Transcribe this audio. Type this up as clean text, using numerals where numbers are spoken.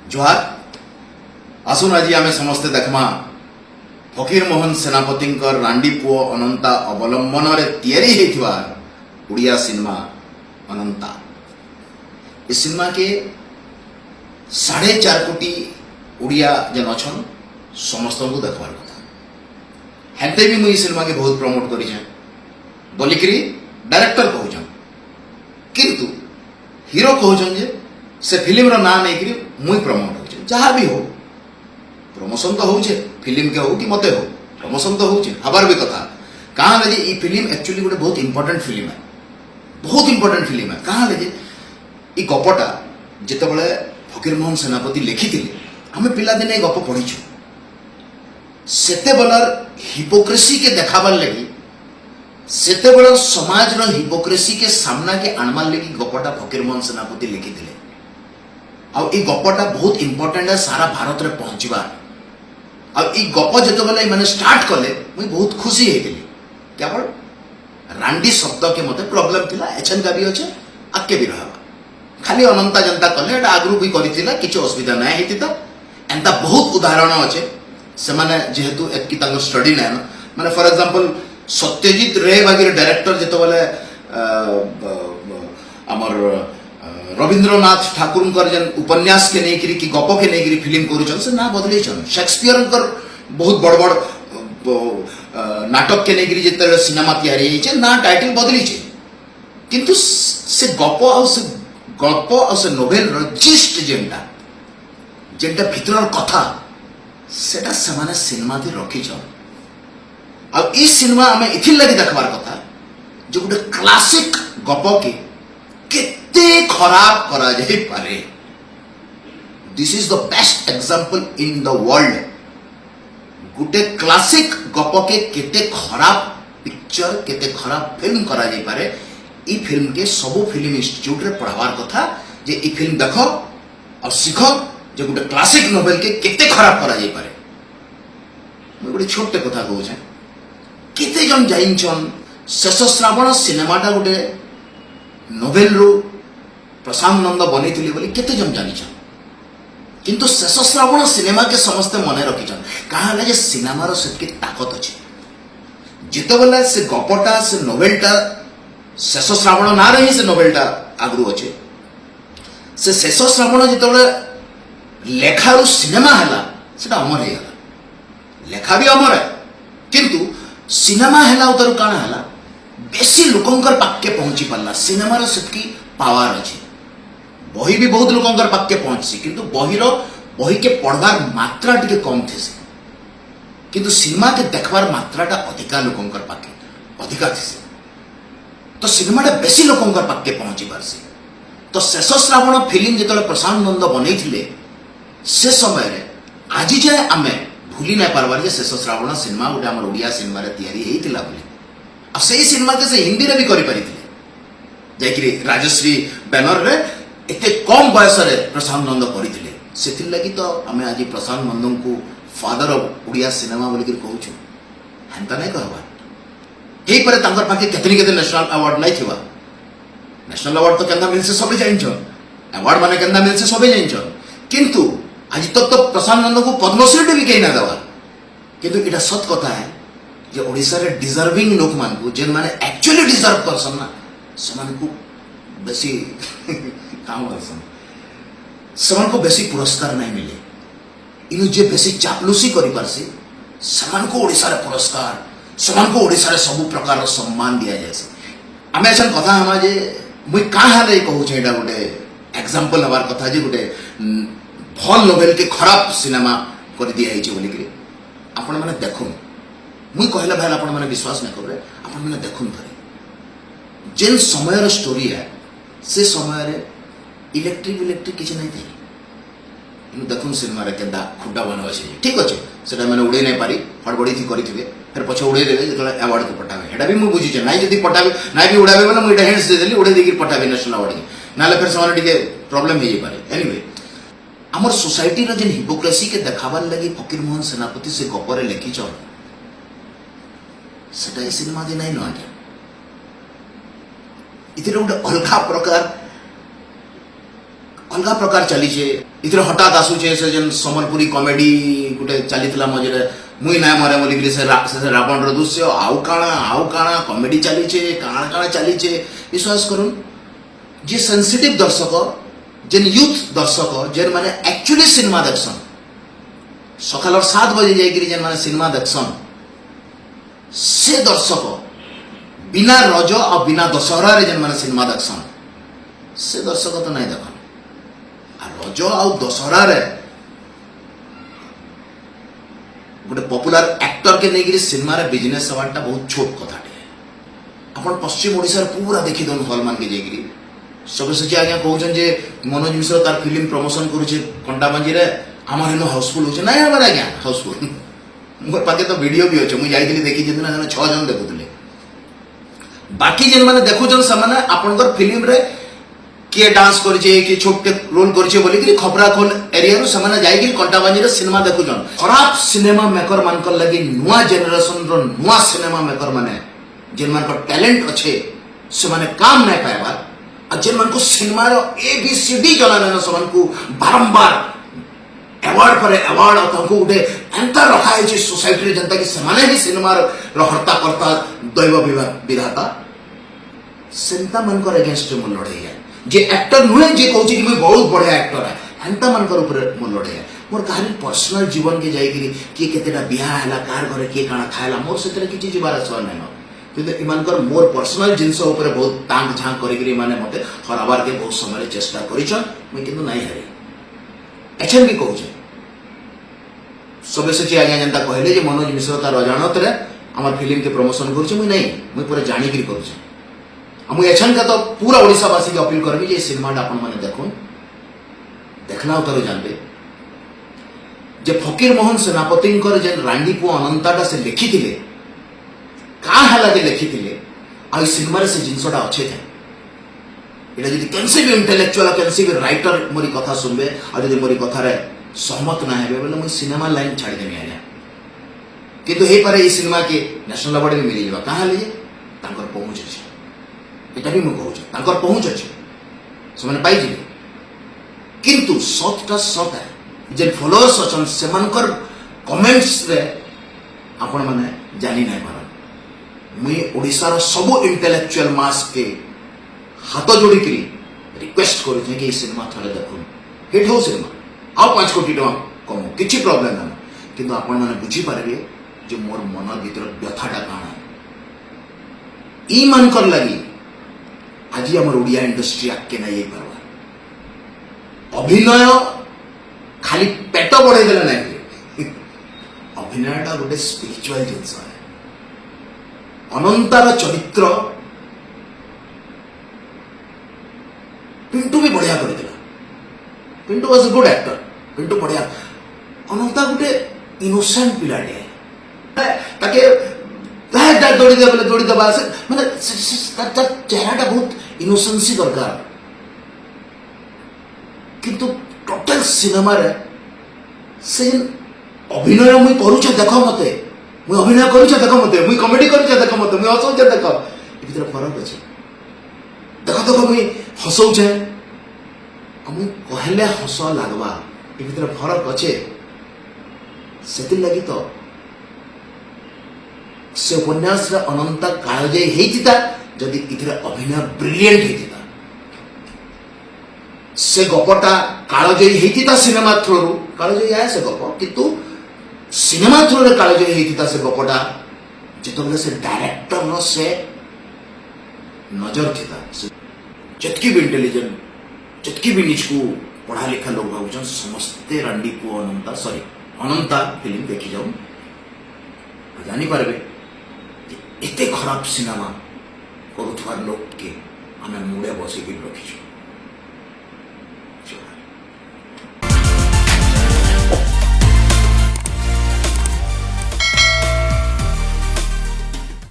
जोहार आसुन आज आम समस्ते देखमा फकीर मोहन सेनापति रांडी पुओ अनंता अवलंबन तैयारी होइथिबा उड़िया सिनेमा अनंता। इस सिनेमा के 4.5 कोटी उड़िया जन अच्छन समस्त को देखबार कथा। हेते भी मुझे सिनेमा के बहुत प्रमोट करी बोलिकी डायरेक्टर कहून किंतु हीरो कहून जे से फिल्म रो ना नहीं मुई प्रमोट हो जहाँ भी हो प्रमोशन तो हो फिल्म के हो कि मते हो प्रमोशन तो हो हबार भी कथा कहाँ ले ये फिल्म एक्चुअली गोटे बहुत इंपोर्टेंट फिल्म है, बहुत इंपोर्टेंट फिल्म है। कहाँ ले ये गपटा जिते बड़े फकीर मोहन सेनापति लिखी आम पिलादिने गप पढ़ीचु सेते बेलर हिपोक्रेसी के देखाबार लगी सेते बेलर समाज रो हिपोक्रेसी के सामना के आनबार लगी गपटा फकीर मोहन सेनापति लिखी आउ ई गपटा बहुत इंपोर्टेंट है सारा भारत रे पहुंचबार। आउ ई गप जते बेले माने स्टार्ट कले मुई बहुत खुशी हेतिली केवल रांडी शब्द के मते प्रॉब्लम थिला एचन का भी अच्छे आके भी रहबा खाली अनंता जनता कले एटा आगरु भी करिथिला किछ असुविधा नै हेतिता एंता बहुत उदाहरण अच्छे से माने जेहेतु एक की तांको स्टडी नै माने फॉर एग्जांपल सत्यजित रे बागीर डायरेक्टर जते बेले हमर रविंद्रनाथ ठाकुर जन उपन्यास के नहीं कि गप के नहीं फिल्म करुचन से ना बदले शेक्सपियर बहुत बड़ बड़ नाटक के नहीं जिते सिनेमा तैयारी ना टाइटल बदली किंतु से गप आ से नोवेल जिस्ट जेनटा जेनटा भितर कथा सेटा से सिनेमा थी रखीछन। आ ई सिनेमा आम इथिर लगी देखबार कथा जो गोटे क्लासिक गप के कितने खराब करा जाए पारे। This is the best example in the world गोटे क्लासिक गप के केते खराब पिक्चर केते खराब फिल्म करा जाए पारे। ई फिल्म के सबो फिल्म इंस्टीट्यूट रे पढ़ावार कथा जे ई फिल्म देखो और सीखो जे गोटे क्लासिक नोवेल के केते खराब करा जाए पारे। मैं गोटे छोटे कथा कहूँ केते जन जाइछन शेष श्रावण सिनेमाटा गोटे नोवेल रू प्रशांत नंद बनी बोली केते जन जानिछन किंतु शेष श्रावण सिनेमा के समस्ते मन रखीछन कहा जे सिनेमार सेतकी ताकत अच्छे जिते बेले से गपटा से नोवेलटा शेष श्रावण ना रही से नोवेलटा आगरू अच्छे से शेष श्रावण जिते लेखारू सिनेमा है सेटा अमर हो गला लेखा भी अमर है किंतु सिनेमा है उतर काना है बेसी लोकंकर पाके पहुंची पारला सिनेमार सेतकी पावर अच्छे बही भी बहुत लोकंकर पाके पहुंची किंतु बही के पढ़वार मात्रा टिके कम थे किंतु सिनेमा के देखबार मात्राटा अधिका लोकंकर पाके अधिका थे तो सिनेमाटा बेसी लोकंकर पाके पहुंची पारसी। तो शेष श्रावण फिल्म जिते प्रशांत नंद बनई से समय रे आज जाए आम भूली ना पारबार जे शेष श्रावण सिनेमा गोटे आम ओडिया सिनेमा तैयारी होइतिला बोली आ से सिनेमा के से हिंदी रे भी करि परिथिले जाकि राजश्री बैनर रे एते कम बयस रे प्रशांत नंद करिथिले सेथिर लागि तो आमे आज प्रशांत नंद को फादर ऑफ ओडिया सिनेमा बोली कहूछु हेंता नै कहबा एई परे तांकर पाके केते नेशनल अवार्ड नै थिबा नेशनल अवार्ड तो केंदा मिलसे सबे जानिछ अवार्ड माने केंदा मिलसे सबे जानिछ किंतु आज तक तो प्रशांत नंद को पद्मश्री भी कहीं ना दवा किंतु इटा सत कथा है जे ओडिसा रे डिजर्विंग लोक मान को जेन माने एक्चुअली डिजर्व करसन ना समान को बेसी काम करसन समान को बेसी पुरस्कार नहीं मिले इनु जे बेसी चापलूसी करि पारसी समान को ओडिसा रे पुरस्कार समान को ओडिसा रे सब प्रकार सम्मान दिया जाय आमे एसन कथा हमा जे मुई काहा रे कहू छै एटा गोटे एग्जांपल हबार कथा जे गोटे भल नोवेल के खराब सिनेमा कर दिया है बोली कि आपण मैंने देखुन मुई कहला भाई आपण मैंने विश्वास नहीं करे आपण मैंने देखुन थरे जेन समय स्टोरी है से समय इलेक्ट्रिक किसी नहीं थे देखुन सिनेमा रे केदा खुड्डा बना अच्छे ठीक अच्छे से मैंने उड़े नहीं पारी हड़बड़ी थी करी फिर पछे उड़े देवे जो अवार्ड को पठावे हेटा भी मुझे बुझीचे ना जब पठावे ना भी उड़ावे बोले मुझे हेंड्स दे देली उड़े देकी पठावे नेशनल अवार्ड ना फिर से प्रॉब्लम हो पारे। एनीवे आमर सोसाइटी रो जेन हिपोक्रेसी के देखाबार लगी फकीर मोहन सेनापति से गपरे लिखिछन सेटा ए सिनेमा दे नै न आज्ञा इतिर गोटे अलगा प्रकार अलग प्रकार चलीचे इधर हठात आसुचे से जन समलपुरी कॉमेडी गुटे चलीथिला मझे मुई ना मरे बोलिकी से रावण रो दृश्य आउ काणा कॉमेडी चलीचे काणा चलीचे विश्वास करूँ जे सेंसिटिव दर्शक जेन यूथ दर्शक जेन माने एक्चुअली सिनेमा देखसन सकाल 7 बजे जाइकरी जेन माने सिनेमा देखसन से दर्शक बिना रज और बिना दशहरा जेन माने सिनेमा देखसन से दर्शक तो नहीं देखन रज आउ दशहरा गोटे पॉपुलर एक्टर के नहीं सिनेमा रे बिजनेस हवाटा बहुत छोट कथा अपन पश्चिम ओडिशा पूरा देखी दन हॉल मान के जाइकरी सब सची आज्ञा कहउछन जे मनोज मिश्र तार फिल्म प्रमोशन करूचे कंटाबांजी रे आमार हेनो हाउसफुल होचे नाही आमार आज्ञा हाउसफुल मोर पाके तो वीडियो भी होचे मु जाइकली देखी जितना जन 6 जन देखुतले बाकी जन माने देखुछन समान आपनकर फिल्म रे किए डांस करिचे कि छोटे रोल करिचे बोली कि खपरा खोल एरिया रो समान जाइकली कंटाबांजी रे सिनेमा देखुछन खराब सिनेमा मेकर मानकर लगी नुआ जेनरेशन रो नुआ सिनेमा मेकर माने जेन मान को टैलेंट अच्छे से माने काम नहीं पाएबा और जेन मान को सिनेमा रो ABCD जनाने समान को बारंबार अवार्ड पर अवार्ड और तंको उठे एंता रखा है जी सोसाइटी जनता की समाने भी सिनेमा रो हर्ता करता दैव विधाता सेंता मन कर अगेंस्ट मन लड़े है जे एक्टर नुहे जे कहउची कि मैं बहुत बढ़िया एक्टर है एंता मन कर ऊपर मन लड़े है मोर कहानी पर्सनल जीवन के जाइकरी के केतेटा बियाह हला कार घरे के काना खायला मोर सेतरे किछि जीवार सवाल नहीं किंतु इमानकर मोर पर्सनल जिनस ऊपर बहुत तांग झांक करी माने मते हराबार के बहुत समय चेष्टा करिछन मैं किंतु नहीं हारी एचन भी कहउछे सबे से आज्ञा जनता कहले जे मनोज मिश्र तार अजाणत रे हमर फिल्म के प्रमोशन करूछे मैं नहीं मैं पूरा जानी करी करूछे हम एचन का तो पूरा ओडिसा वासी के अपील करबी जे सिनेमा अपन माने देखो देखना उतर जानबे जे फकीर मोहन सेनापतिंकर जे रांडीपु अनंताटा से लिखिथिले का हला जे लिखिथिले आ सिनेमा रे से जिंसटा अच्छे थे एटा जदि कैसे भी इंटेलेक्चुअल कैसे भी राइटर मोरी कथा सुनबे आ जदि मोरी कथा रे सहमत ना हेबे बोले मैं सिनेमा लाइन छाड़ देमी आया किंतु हे पारे ई सिनेमा के नेशनल अवार्ड भी मिली जबा कहा लिए तांकर पहुंच अछि एटा भी मैं कहू छ तांकर पहुंच अछि समान पाई जिबे किंतु सतटा सत है जे फॉलोअर्स अछन सेमानकर कमेंट्स रे आपण माने जानि नै पारन मुई ओडिसा रो सब इंटेलेक्चुअल मास के हाथ जोड़ी करी रिक्वेस्ट करू जे कि सिनेमा थरे देखु हिट हो सिनेमा आ 5 कोटी टका कम किछि प्रॉब्लम ना किंतु आपण माने बुझी पारबे जे मोर मन भीतर व्यथाटा काना ई मन कर लगी आज हमर ओडिया इंडस्ट्री आके नहीं पारबा अभिनय खाली पेट बढ़ाई देला नहीं अभिनयटा गोटे स्पिरिचुअल जिंस है अनंतार चरित्र पिंटू भी बढ़िया कर दिला Pintu was a good actor Pintu बढ़िया अनंता गोटे इनोसेंट पिलाटे ताके ताहे दौड़ी दे बोले दौड़ी दबा से माने चेहराटा बहुत इनोसेंसी दरकार किंतु टोटल सिनेमा रे से अभिनय मुई करूछे देखो मते मुई अभिनय करूछे देखो मते मुई कॉमेडी करूछे देखो मते मुई हसौछे देखो ए भीतर फरक अछि देखो देखो मुई हसौछे हम कहले हस लागबा ए भीतर फरक अछि सेति लगी तो से उपन्यास रे अनंत काळजे हेतिता जदि इथरे अभिनय ब्रिलियंट हेतिता से गपटा काळजयी हेतिता सिनेमा थ्रू काळजयी आए से गप किंतु सिनेमा थ्रू रे काळजयी हेतिता से गपटा जेतबले से डायरेक्टर नो से नजर थिता जतकी भी इंटेलिजेंट जतकी भी निचकू पढ़ा लिखा लोग भावुछन समस्ते रांडीपु अनंता फिल्म देखि जाऊ जानी पारबे एते खराब सिनेमा करुथवार लोग के आमे मुड़े बसिकी रखिछु